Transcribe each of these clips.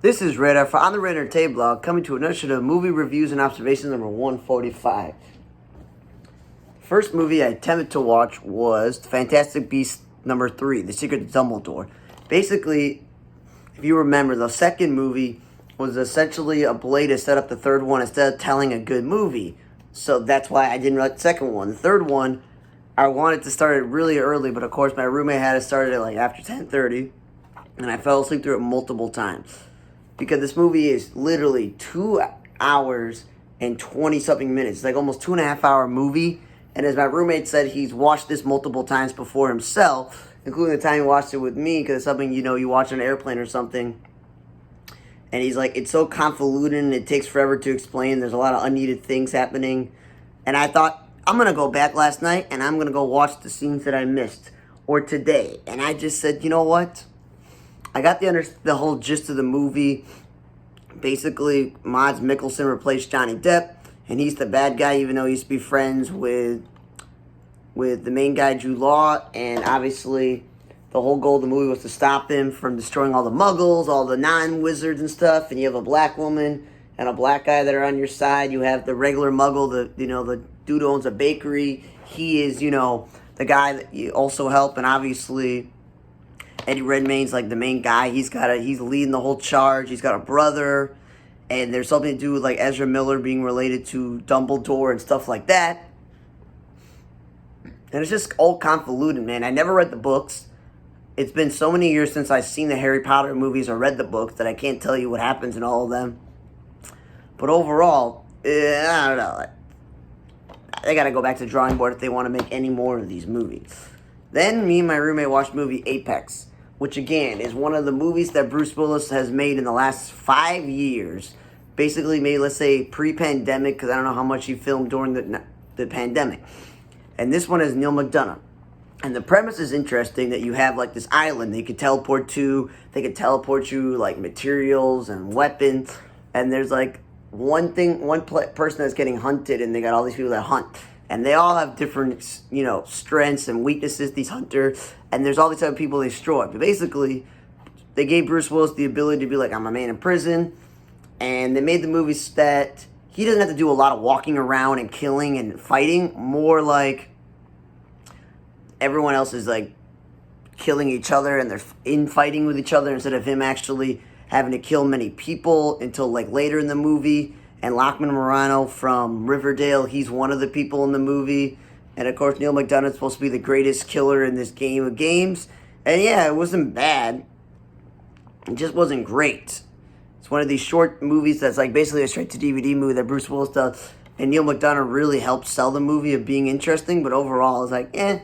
This is Radar for On the Red Entertainment Blog, coming to another show of movie reviews and observations number 145. First movie I attempted to watch was Fantastic Beasts number 3, The Secret of Dumbledore. Basically, if you remember, the second movie was essentially a play to set up the third one instead of telling a good movie. So that's why I didn't like the second one. The third one, I wanted to start it really early, but of course my roommate had it started at after 10:30, and I fell asleep through it multiple times. Because this movie is literally 2 hours and 20-something minutes. It's like almost 2.5 hour movie. And as my roommate said, he's watched this multiple times before himself, including the time he watched it with me, because it's something, you watch on an airplane or something. And he's like, it's so convoluted and it takes forever to explain. There's a lot of unneeded things happening. And I thought, I'm going to go back last night and I'm going to go watch the scenes that I missed. Or today. And I just said, you know what? I got the whole gist of the movie. Basically, Mads Mikkelsen replaced Johnny Depp, and he's the bad guy, even though he used to be friends with the main guy, Jude Law. And obviously, the whole goal of the movie was to stop him from destroying all the Muggles, all the non-wizards and stuff. And you have a black woman and a black guy that are on your side. You have the regular Muggle, the dude who owns a bakery. He is, the guy that you also help, and obviously Eddie Redmayne's like the main guy. He's leading the whole charge. He's got a brother, and there's something to do with Ezra Miller being related to Dumbledore and stuff like that. And it's just all convoluted, man. I never read the books. It's been so many years since I've seen the Harry Potter movies or read the books that I can't tell you what happens in all of them. But overall, I don't know. They gotta go back to the drawing board if they want to make any more of these movies. Then me and my roommate watched the movie Apex, which again is one of the movies that Bruce Willis has made in the last 5 years. Basically made, let's say, pre-pandemic, because I don't know how much he filmed during the pandemic. And this one is Neal McDonough. And the premise is interesting that you have this island that you could teleport to. They could teleport you materials and weapons. And there's one person that's getting hunted, and they got all these people that hunt. And they all have different, strengths and weaknesses, these hunters. And there's all these other people they destroy. But basically, they gave Bruce Willis the ability to be I'm a man in prison. And they made the movie that he doesn't have to do a lot of walking around and killing and fighting. More everyone else is killing each other and they're infighting with each other instead of him actually having to kill many people until later in the movie. And Lachlan Morano from Riverdale, he's one of the people in the movie. And of course, Neal McDonough is supposed to be the greatest killer in this game of games. And yeah, it wasn't bad. It just wasn't great. It's one of these short movies that's basically a straight-to-DVD movie that Bruce Willis does. And Neal McDonough really helped sell the movie of being interesting, but overall, it's eh.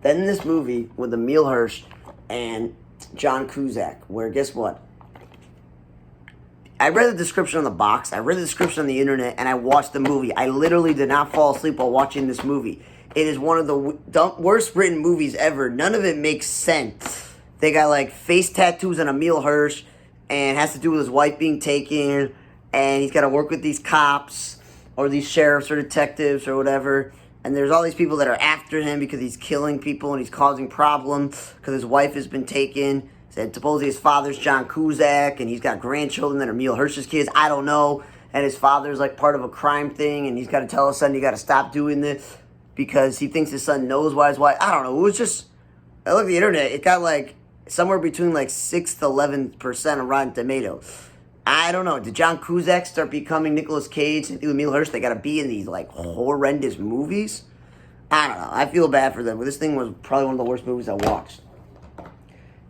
Then this movie with Emile Hirsch and John Cusack, where guess what? I read the description on the box, I read the description on the internet, and I watched the movie. I literally did not fall asleep while watching this movie. It is one of the worst written movies ever. None of it makes sense. They got face tattoos on Emile Hirsch, and it has to do with his wife being taken, and he's got to work with these cops, or these sheriffs or detectives or whatever. And there's all these people that are after him because he's killing people and he's causing problems because his wife has been taken. And supposedly his father's John Cusack, and he's got grandchildren that are Emile Hirsch's kids. I don't know. And his father's part of a crime thing, and he's got to tell his son, you got to stop doing this because he thinks his son knows why his wife. I don't know. It was just, I looked at the internet. It got somewhere between 6 to 11% of Rotten Tomatoes. I don't know. Did John Cusack start becoming Nicolas Cage and Emile Hirsch? They got to be in these horrendous movies. I don't know. I feel bad for them, but this thing was probably one of the worst movies I watched.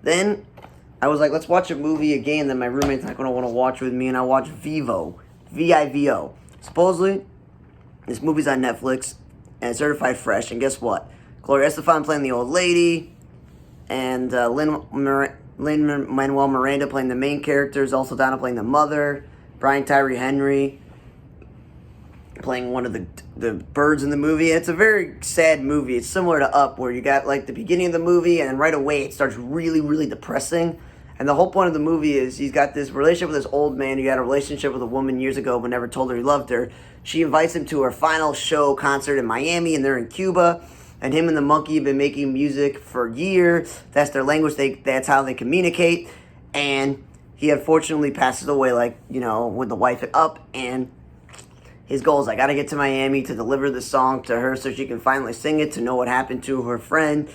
Then I was let's watch a movie again that my roommate's not going to want to watch with me, and I watched Vivo, V-I-V-O. Supposedly, this movie's on Netflix, and it's certified fresh, and guess what? Gloria Estefan playing the old lady, and Lin-Manuel Miranda playing the main characters, also Donna playing the mother, Brian Tyree Henry playing one of the birds in the movie. And it's a very sad movie. It's similar to Up, where you got the beginning of the movie and then right away it starts really, really depressing. And the whole point of the movie is he's got this relationship with this old man who had a relationship with a woman years ago but never told her he loved her. She invites him to her final show concert in Miami, and they're in Cuba. And him and the monkey have been making music for years. That's their language. That's how they communicate. And he unfortunately passes away, like, with the wife Up, and his goal is, I gotta get to Miami to deliver the song to her so she can finally sing it, to know what happened to her friend,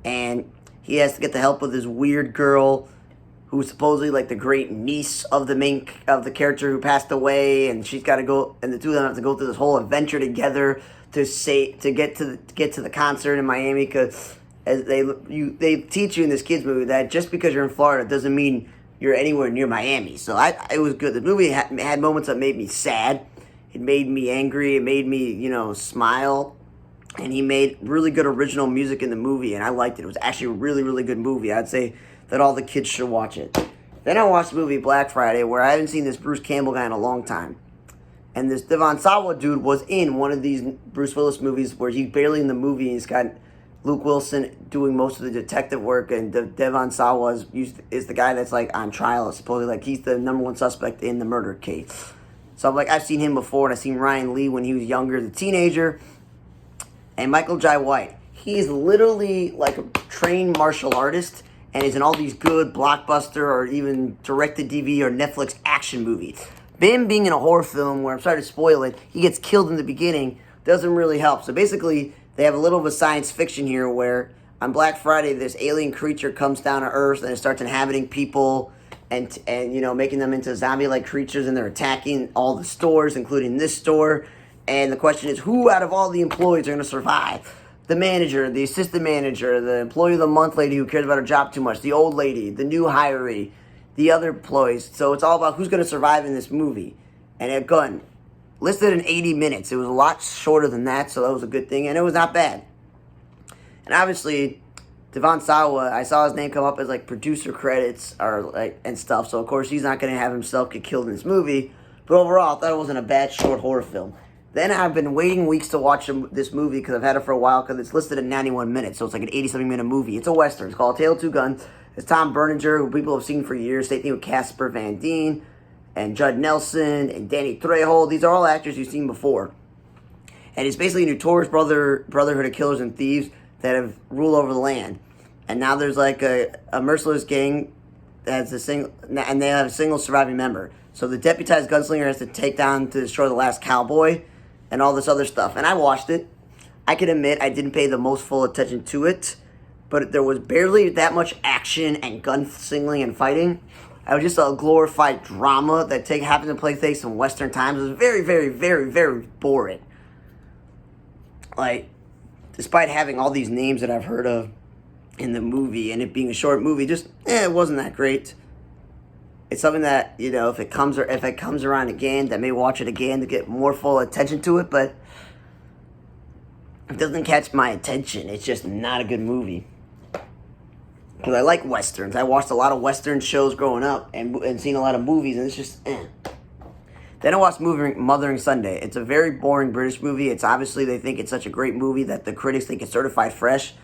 and he has to get the help of this weird girl who's supposedly like the great niece of the character who passed away, and she's got to go, and the two of them have to go through this whole adventure together to get to the concert in Miami, because as they teach you in this kids movie that just because you're in Florida doesn't mean you're anywhere near Miami. So it was good. The movie had moments that made me sad. It made me angry. It made me smile. And he made really good original music in the movie, and I liked it. It was actually a really, really good movie. I'd say that all the kids should watch it. Then I watched the movie Black Friday, where I haven't seen this Bruce Campbell guy in a long time. And this Devon Sawa dude was in one of these Bruce Willis movies where he's barely in the movie, and he's got Luke Wilson doing most of the detective work, and Devon Sawa is the guy that's like on trial, supposedly like he's the number one suspect in the murder case. So I'm like, I've seen him before, and I've seen Ryan Lee when he was younger as a teenager. And Michael Jai White, he is literally like a trained martial artist and is in all these good blockbuster or even direct-to-DVD or Netflix action movies. Him being in a horror film where, I'm sorry to spoil it, he gets killed in the beginning doesn't really help. So basically, they have a little of a science fiction here where on Black Friday, this alien creature comes down to Earth and it starts inhabiting people and making them into zombie-like creatures, and they're attacking all the stores, including this store. And the question is, who out of all the employees are going to survive? The manager, the assistant manager, the employee of the month lady who cares about her job too much, the old lady, the new hiree, the other employees. So it's all about who's going to survive in this movie. And it gun listed in 80 minutes. It was a lot shorter than that, so that was a good thing. And it was not bad. And obviously, Devon Sawa, I saw his name come up as like producer credits and stuff. So of course he's not going to have himself get killed in this movie. But overall, I thought it wasn't a bad short horror film. Then I've been waiting weeks to watch this movie because I've had it for a while because it's listed at 91 minutes. So it's like an 80-something minute movie. It's a Western. It's called Tale of Two Guns. It's Tom Berenger, who people have seen for years. Same thing with Casper Van Dien and Judd Nelson and Danny Trejo. These are all actors you've seen before. And it's basically a notorious brotherhood of killers and thieves that have ruled over the land. And now there's like a merciless gang that's and they have a single surviving member. So the deputized gunslinger has to destroy the last cowboy and all this other stuff. And I watched it. I can admit I didn't pay the most full attention to it, but there was barely that much action and gunslinging and fighting. It was just a glorified drama that happened to take place in Western times. It was very, very, very, very boring. Like, despite having all these names that I've heard of in the movie and it being a short movie, it wasn't that great. It's something that, if it comes around again, that may watch it again to get more full attention to it, but it doesn't catch my attention. It's just not a good movie. Because I like Westerns. I watched a lot of Western shows growing up and seen a lot of movies, and it's just, Then I watched Mothering Sunday. It's a very boring British movie. It's obviously, they think it's such a great movie that the critics think it's certified fresh,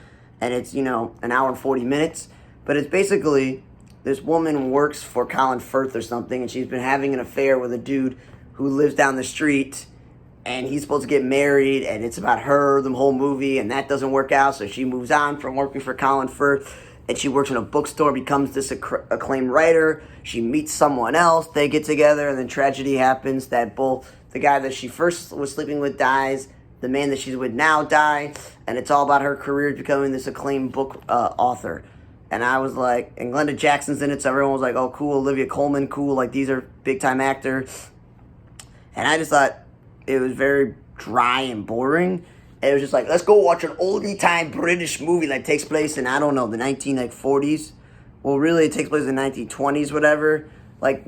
and it's, an hour and 40 minutes. But it's basically, this woman works for Colin Firth or something, and she's been having an affair with a dude who lives down the street, and he's supposed to get married, and it's about her the whole movie, and that doesn't work out, so she moves on from working for Colin Firth, and she works in a bookstore, becomes this acclaimed writer. She meets someone else, they get together, and then tragedy happens that both the guy that she first was sleeping with dies, the man that she's with now dies, and it's all about her career becoming this acclaimed book author. And I was like, and Glenda Jackson's in it, so everyone was like, oh, cool, Olivia Colman, cool, like, these are big-time actors. And I just thought it was very dry and boring. And it was just like, let's go watch an oldie-time British movie that takes place in, I don't know, the 1940s. Well, really, it takes place in the 1920s, whatever. Like,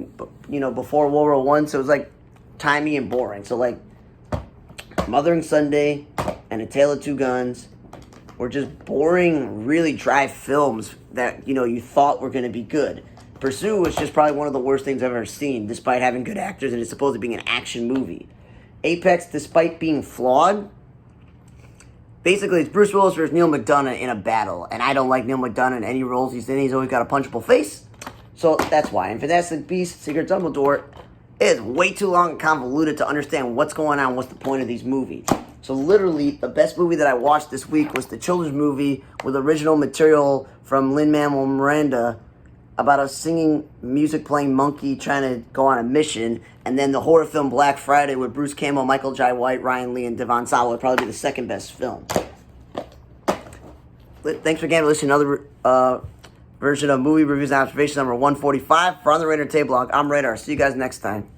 before World War I, so it was, like, timey and boring. So, like, Mothering Sunday and A Tale of Two Guns were just boring, really dry films that, you thought were going to be good. Pursuit was just probably one of the worst things I've ever seen, despite having good actors and it's supposed to be an action movie. Apex, despite being flawed, basically it's Bruce Willis versus Neil McDonough in a battle, and I don't like Neil McDonough in any roles he's in. He's always got a punchable face, so that's why. And Fantastic Beasts, Secret Dumbledore is way too long and convoluted to understand what's going on, what's the point of these movies. So literally, the best movie that I watched this week was the children's movie with original material from Lin-Manuel Miranda, about a singing, music playing monkey trying to go on a mission, and then the horror film Black Friday with Bruce Campbell, Michael Jai White, Ryan Lee, and Devon Sawa would probably be the second best film. Thanks again for listening to another version of Movie Reviews and Observations number 145. For On the Radar Tape Blog, I'm Radar. See you guys next time.